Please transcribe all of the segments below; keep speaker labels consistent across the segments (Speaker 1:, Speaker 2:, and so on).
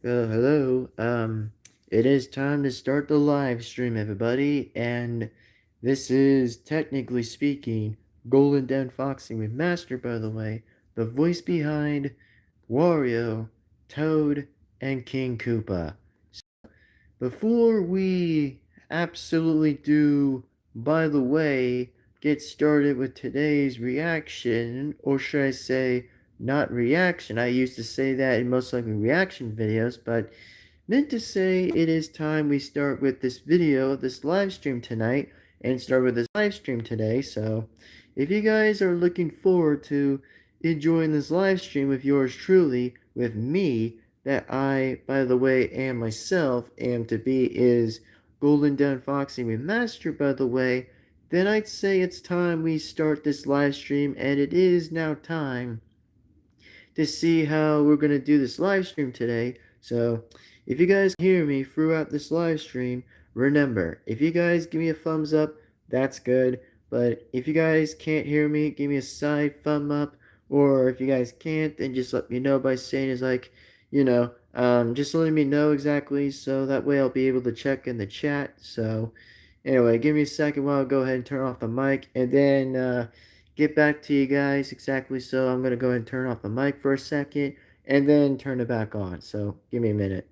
Speaker 1: Hello. It is time to start the live stream, everybody, and this is technically speaking Golden Devin-Foxy Remastered, by the way, the voice behind Wario, Toad, and King Koopa. Before we absolutely do, by the way, get started with today's reaction, or should I say, not reaction. I used to say that in most likely reaction videos, but meant to say it is time we start with this video, this live stream tonight, and start with this live stream today. So, if you guys are looking forward to enjoying this live stream with yours truly, with me, that I, by the way, and myself am to be is Golden Devin-Foxy Remastered, by the way, then I'd say it's time we start this live stream, and it is now time to see how we're going to do this live stream today. So, if you guys hear me throughout this live stream, remember, if you guys give me a thumbs up, that's good. But if you guys can't hear me, give me a side thumb up. Or if you guys can't, then just let me know by saying is like, just letting me know exactly so that way I'll be able to check in the chat. So, anyway, give me a second while I go ahead and turn off the mic and then get back to you guys exactly. So I'm going to go ahead and turn off the mic for a second and then turn it back on. So give me a minute.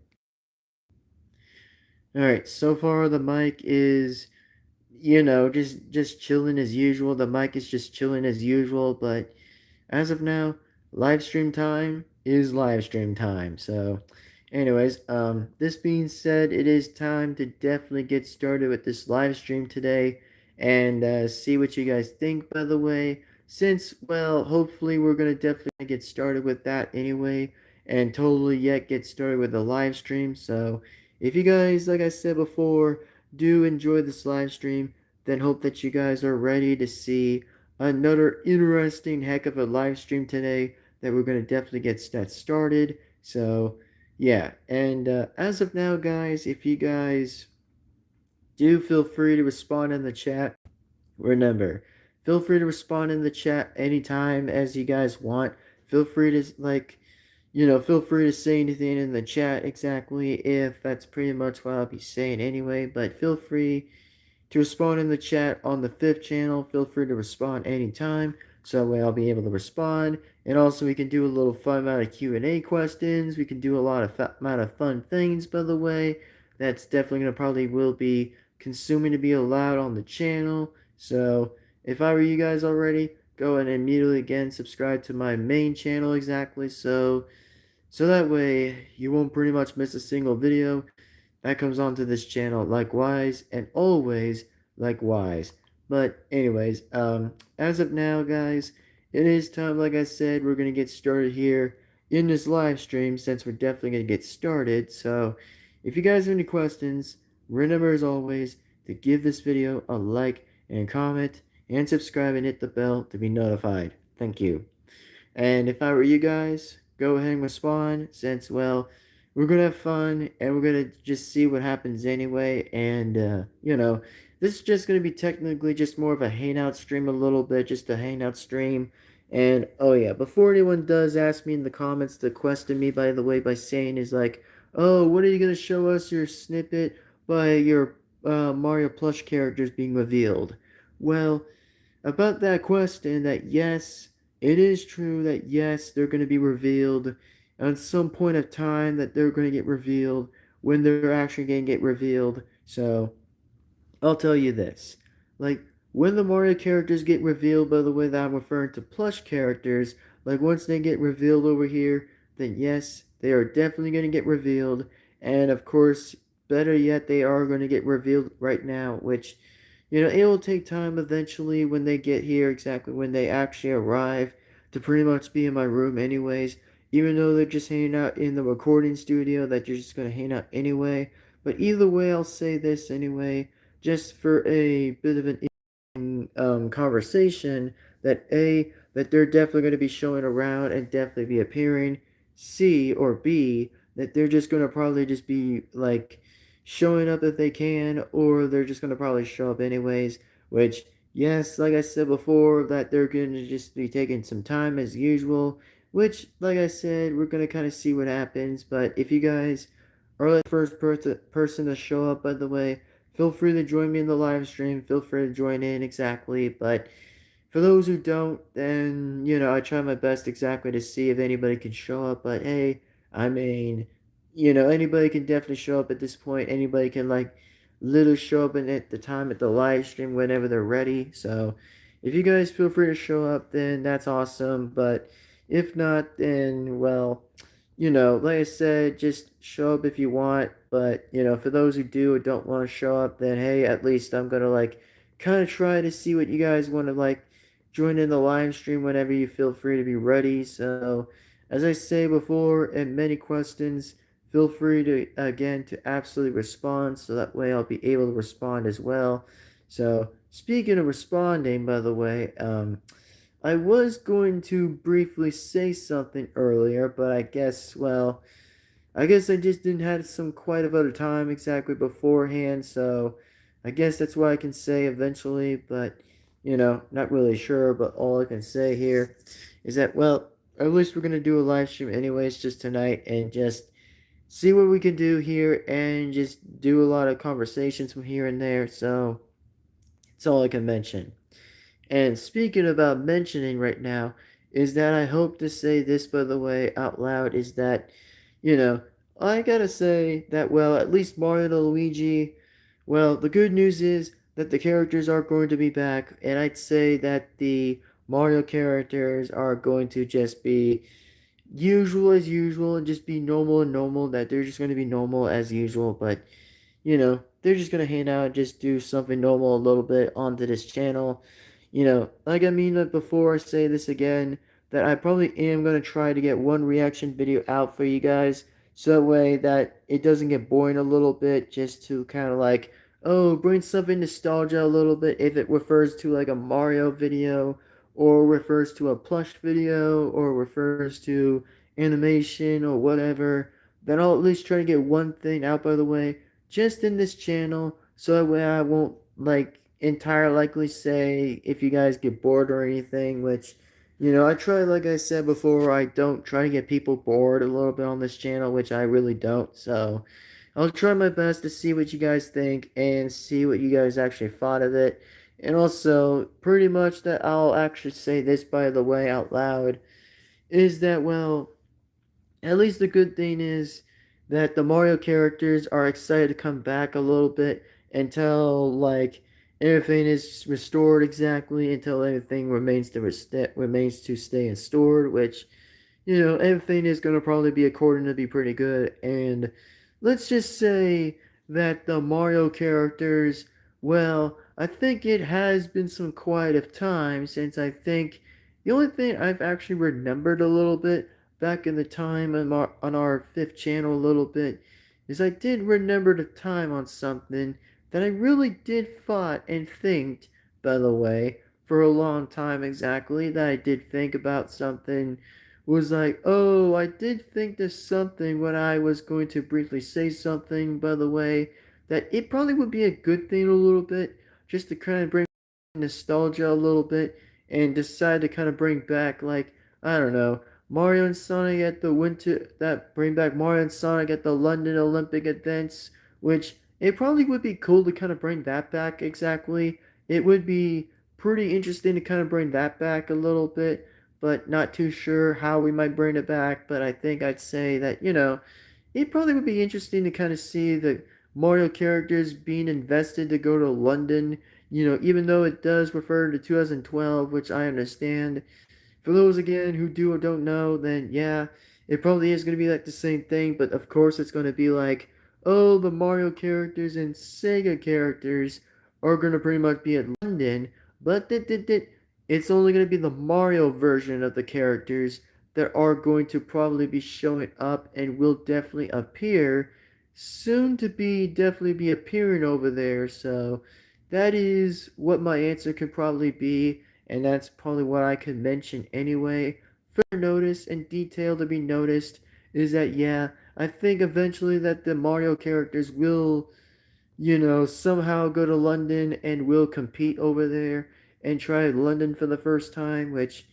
Speaker 1: All right, so far the mic is, just chilling as usual. The mic is just chilling as usual, but as of now, live stream time is live stream time. So, anyways, this being said, it is time to definitely get started with this live stream today and see what you guys think, by the way. Since, well, hopefully we're going to definitely get started with that anyway and totally yet get started with the live stream. So, if you guys, like I said before, do enjoy this live stream, then hope that you guys are ready to see another interesting heck of a live stream today that we're going to definitely get started. So, yeah. And as of now, guys, if you guys do feel free to respond in the chat, remember, feel free to respond in the chat anytime as you guys want. Feel free to, feel free to say anything in the chat exactly if that's pretty much what I'll be saying anyway. But feel free to respond in the chat on the 5th channel. Feel free to respond anytime, so that way I'll be able to respond. And also we can do a little fun amount of Q&A questions. We can do a lot of amount of fun things, by the way. That's definitely going to probably will be consuming to be allowed on the channel. So if I were you guys already, go and immediately again subscribe to my main channel exactly. So that way you won't pretty much miss a single video that comes onto this channel likewise and always likewise. But anyways, as of now, guys, it is time. Like I said, we're gonna get started here in this live stream since we're definitely gonna get started. So if you guys have any questions, remember as always to give this video a like and comment and subscribe and hit the bell to be notified. Thank you. And if I were you guys, go ahead and respond since, well, we're going to have fun and we're going to just see what happens anyway. And, this is just going to be technically just more of a hangout stream a little bit, just a hangout stream. And, oh yeah, before anyone does ask me in the comments to question me, by the way, by saying is like, oh, when are you going to show us your snippet by your Mario plush characters being revealed? Well, about that question, that yes, it is true that yes, they're going to be revealed at some point of time, that they're going to get revealed when they're actually going to get revealed. So I'll tell you this. Like, when the Mario characters get revealed, by the way that I'm referring to plush characters, like once they get revealed over here, then yes, they are definitely going to get revealed. And of course, better yet, they are going to get revealed right now, which, it will take time eventually when they get here, exactly when they actually arrive, to pretty much be in my room anyways. Even though they're just hanging out in the recording studio, that you're just going to hang out anyway. But either way, I'll say this anyway, just for a bit of an conversation, that they're definitely going to be showing around and definitely be appearing. C or B, that they're just going to probably just be like showing up if they can, or they're just going to probably show up anyways, which, yes, like I said before, that they're going to just be taking some time as usual, which, like I said, we're gonna kind of see what happens. But if you guys are the first person to show up, by the way, feel free to join me in the live stream. Feel free to join in exactly. But for those who don't, then, I try my best exactly to see if anybody can show up. But hey, I mean, anybody can definitely show up at this point. Anybody can, like, literally show up at the time at the live stream whenever they're ready. So if you guys feel free to show up, then that's awesome. But if not, then, well, like I said, just show up if you want. But, for those who do or don't want to show up, then hey, at least I'm gonna, like, kind of try to see what you guys want to, like, join in the live stream whenever you feel free to be ready. So, as I say before, and many questions, feel free to, again, to absolutely respond, so that way I'll be able to respond as well. So, speaking of responding, by the way, I was going to briefly say something earlier, but I guess, well, I guess I just didn't have some quite a bit of time exactly beforehand, so I guess that's what I can say eventually, but not really sure. But all I can say here is that, well, at least we're gonna do a live stream anyways, just tonight, and just see what we can do here, and just do a lot of conversations from here and there. So that's all I can mention. And speaking about mentioning right now, is that I hope to say this, by the way, out loud, is that, you know, I gotta say that, well, at least Mario and Luigi, well, the good news is that the characters are going to be back, and I'd say that the Mario characters are going to just be usual as usual and just be normal and normal, that they're just going to be normal as usual. But they're just gonna hang out and just do something normal a little bit onto this channel. Like, I mean, before I say this again, that I probably am gonna try to get one reaction video out for you guys, so that way that it doesn't get boring a little bit, just to kind of like, oh, bring something nostalgia a little bit, if it refers to like a Mario video, or refers to a plush video, or refers to animation or whatever. Then I'll at least try to get one thing out, by the way, just in this channel, so that way I won't, like, entire likely say if you guys get bored or anything, which, I try, like I said before, I don't try to get people bored a little bit on this channel, which I really don't. So I'll try my best to see what you guys think and see what you guys actually thought of it. And also, pretty much that I'll actually say this, by the way, out loud, is that, well, at least the good thing is that the Mario characters are excited to come back a little bit until, like, everything is restored exactly, until everything remains to stay stored, which, everything is going to probably be according to be pretty good. And let's just say that the Mario characters, well, I think it has been some quite a time since, I think the only thing I've actually remembered a little bit back in the time on our fifth channel a little bit is I did remember the time on something that I really did thought and think, by the way, for a long time exactly, that I did think about something, was like, oh, I did think there's something when I was going to briefly say something, by the way, that it probably would be a good thing a little bit, just to kind of bring nostalgia a little bit, and decide to kind of bring back, like, I don't know, Mario and Sonic at the bring back Mario and Sonic at the London Olympic events, which it probably would be cool to kind of bring that back exactly. It would be pretty interesting to kind of bring that back a little bit, but not too sure how we might bring it back. But I think I'd say that, it probably would be interesting to kind of see the Mario characters being invested to go to London, even though it does refer to 2012, which I understand. For those again who do or don't know, then yeah, it probably is going to be like the same thing, but of course it's going to be like, oh, the Mario characters and Sega characters are going to pretty much be at London, but it's only going to be the Mario version of the characters that are going to probably be showing up and will definitely appear soon, to be definitely be appearing over there. So that is what my answer could probably be, and that's probably what I could mention anyway. Further notice and detail to be noticed is that, yeah, I think eventually that the Mario characters will, somehow go to London and will compete over there and try London for the first time, which,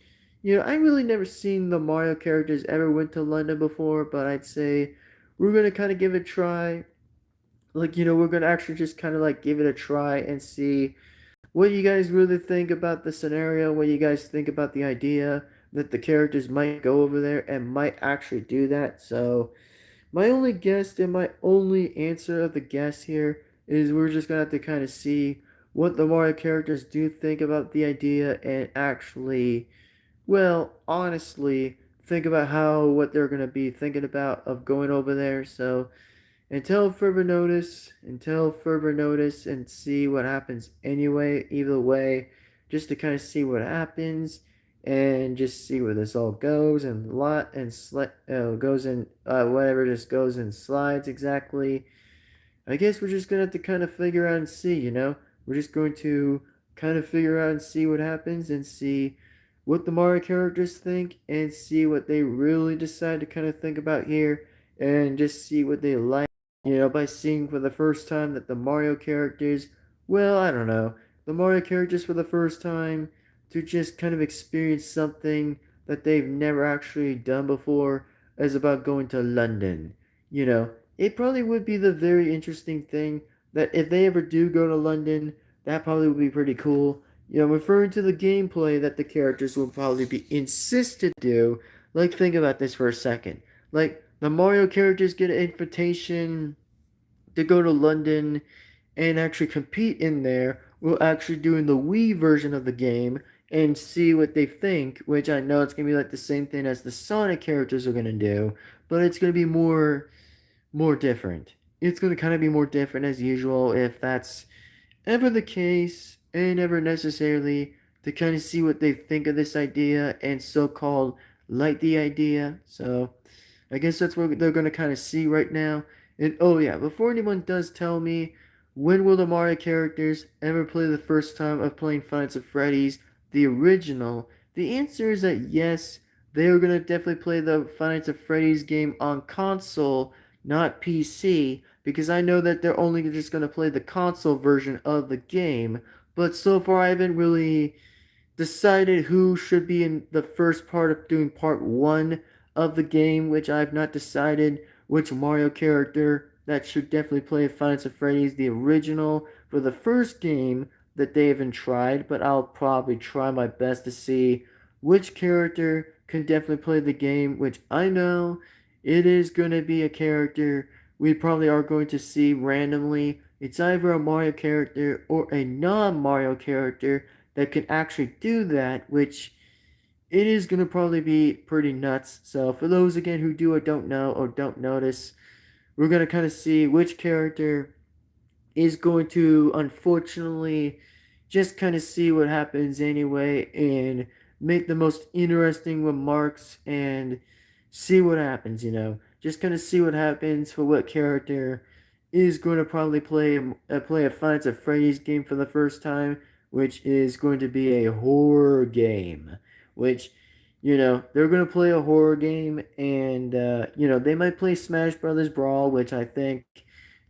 Speaker 1: I really never seen the Mario characters ever went to London before, but I'd say we're gonna kind of give it a try. Like, we're gonna actually just kind of like give it a try and see what you guys really think about the scenario, what you guys think about the idea that the characters might go over there and might actually do that. So, my only guess and my only answer of the guess here is we're just gonna have to kind of see what the Mario characters do think about the idea and actually, well, honestly, think about how what they're gonna be thinking about of going over there. So, until further notice, and see what happens anyway, either way, just to kind of see what happens and just see where this all goes and goes in whatever just goes and slides exactly. I guess we're just gonna have to kind of figure out and see. We're just going to kind of figure out and see what happens and see what the Mario characters think and see what they really decide to kind of think about here and just see what they like, by seeing for the first time that the Mario characters, well, I don't know, the Mario characters for the first time to just kind of experience something that they've never actually done before is about going to London. It probably would be the very interesting thing that if they ever do go to London, that probably would be pretty cool. Referring to the gameplay that the characters will probably be insisted to do. Like, think about this for a second. Like, the Mario characters get an invitation to go to London and actually compete in there. We're actually doing the Wii version of the game and see what they think, which I know it's gonna be like the same thing as the Sonic characters are gonna do, but it's gonna be more different. It's gonna kind of be more different as usual if that's ever the case and ever necessarily to kind of see what they think of this idea and so-called like the idea. So I guess that's what they're going to kind of see right now. And oh yeah, before anyone does tell me, when will the Mario characters ever play the first time of playing Five Nights at Freddy's, the original? The answer is that yes, they are going to definitely play the Five Nights at Freddy's game on console, not PC, because I know that they're only just going to play the console version of the game. But so far, I haven't really decided who should be in the first part of doing part one of the game, which I've not decided which Mario character that should definitely play Five Nights at Freddy's, the original, for the first game that they haven't tried, but I'll probably try my best to see which character can definitely play the game, which I know it is going to be a character we probably are going to see randomly. It's either a Mario character or a non-Mario character that can actually do that, which it is going to probably be pretty nuts. So for those again who do or don't know or don't notice, we're going to kind of see which character is going to unfortunately just kind of see what happens anyway and make the most interesting remarks and see what happens. Just kind of see what happens for what character is going to probably play a Five Nights at Freddy's game for the first time, which is going to be a horror game. Which, they're going to play a horror game, and they might play Smash Brothers Brawl, which I think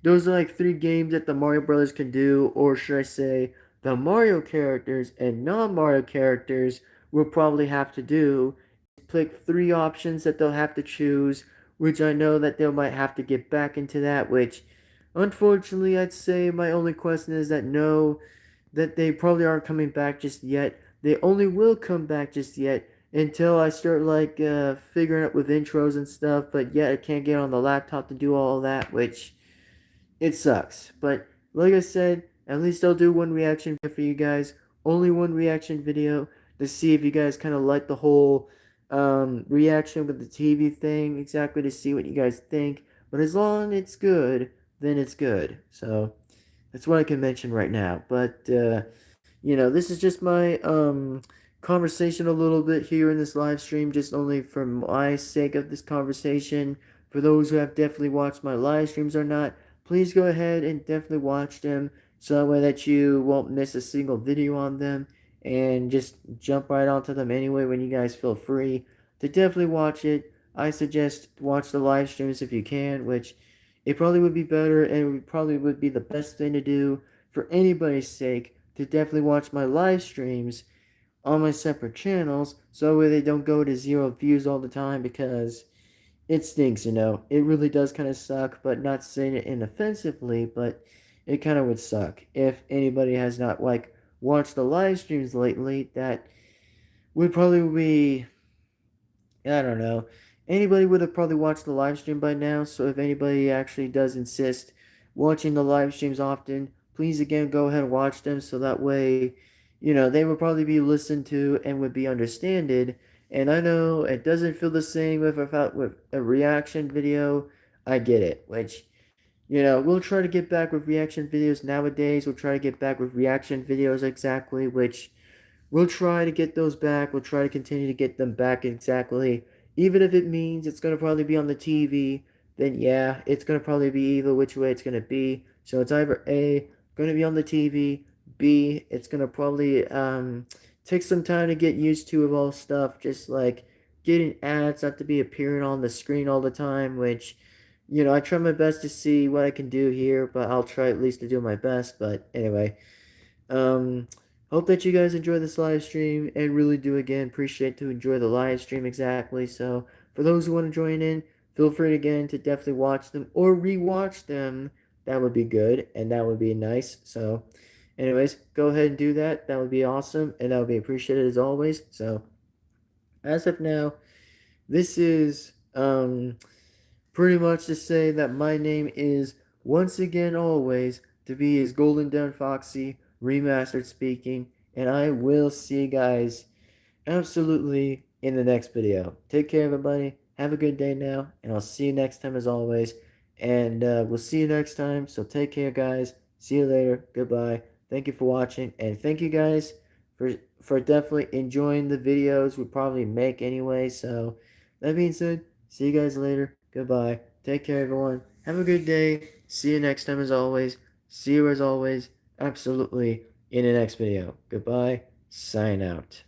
Speaker 1: those are like three games that the Mario Brothers can do, or should I say, the Mario characters and non-Mario characters will probably have to do. Pick three options that they'll have to choose, which I know that they might have to get back into that, which unfortunately I'd say my only question is that no, that they probably aren't coming back just yet. They only will come back just yet until I start like figuring out with intros and stuff, but yet I can't get on the laptop to do all of that, which it sucks. But like I said, at least I'll do one reaction video for you guys. Only one reaction video to see if you guys kind of like the whole reaction with the TV thing, exactly to see what you guys think. But as long as it's good, then it's good. So that's what I can mention right now. But this is just my conversation a little bit here in this live stream, just only for my sake of this conversation. For those who have definitely watched my live streams or not, please go ahead and definitely watch them so that way that you won't miss a single video on them and just jump right onto them anyway when you guys feel free to definitely watch it. I suggest watch the live streams if you can, which it probably would be better and it probably would be the best thing to do for anybody's sake to definitely watch my live streams on my separate channels so that they don't go to 0 views all the time, because it stinks, you know. It really does kind of suck, but not saying it inoffensively, but it kind of would suck. If anybody has not, like, watched the live streams lately, that would probably be, I don't know. Anybody would have probably watched the live stream by now, so if anybody actually does insist watching the live streams often, please again go ahead and watch them, so that way, they would probably be listened to and would be understood. And I know it doesn't feel the same with a reaction video. I get it, which, we'll try to get back with reaction videos nowadays. We'll try to get back with reaction videos exactly, which we'll try to get those back. We'll try to continue to get them back exactly. Even if it means it's going to probably be on the TV, then yeah, it's going to probably be either which way it's going to be. So it's either A, going to be on the TV, B, it's going to probably take some time to get used to of all stuff, just like getting ads not to be appearing on the screen all the time, which, I try my best to see what I can do here, but I'll try at least to do my best. But anyway, um, hope that you guys enjoy this live stream, and really do again appreciate to enjoy the live stream exactly. So for those who want to join in, feel free again to definitely watch them or rewatch them. That would be good, and that would be nice. So, anyways, go ahead and do that. That would be awesome, and that would be appreciated as always. So, as of now, this is pretty much to say that my name is once again always to be his Golden Devin-Foxy Remastered speaking, and I will see you guys absolutely in the next video. Take care, everybody. Have a good day now, and I'll see you next time as always. And we'll see you next time. So take care, guys. See you later. Goodbye. Thank you for watching, and thank you guys for definitely enjoying the videos we probably make anyway. So that being said, see you guys later. Goodbye. Take care, everyone. Have a good day. See you next time as always. See you as always. Absolutely in the next video. Goodbye. Sign out.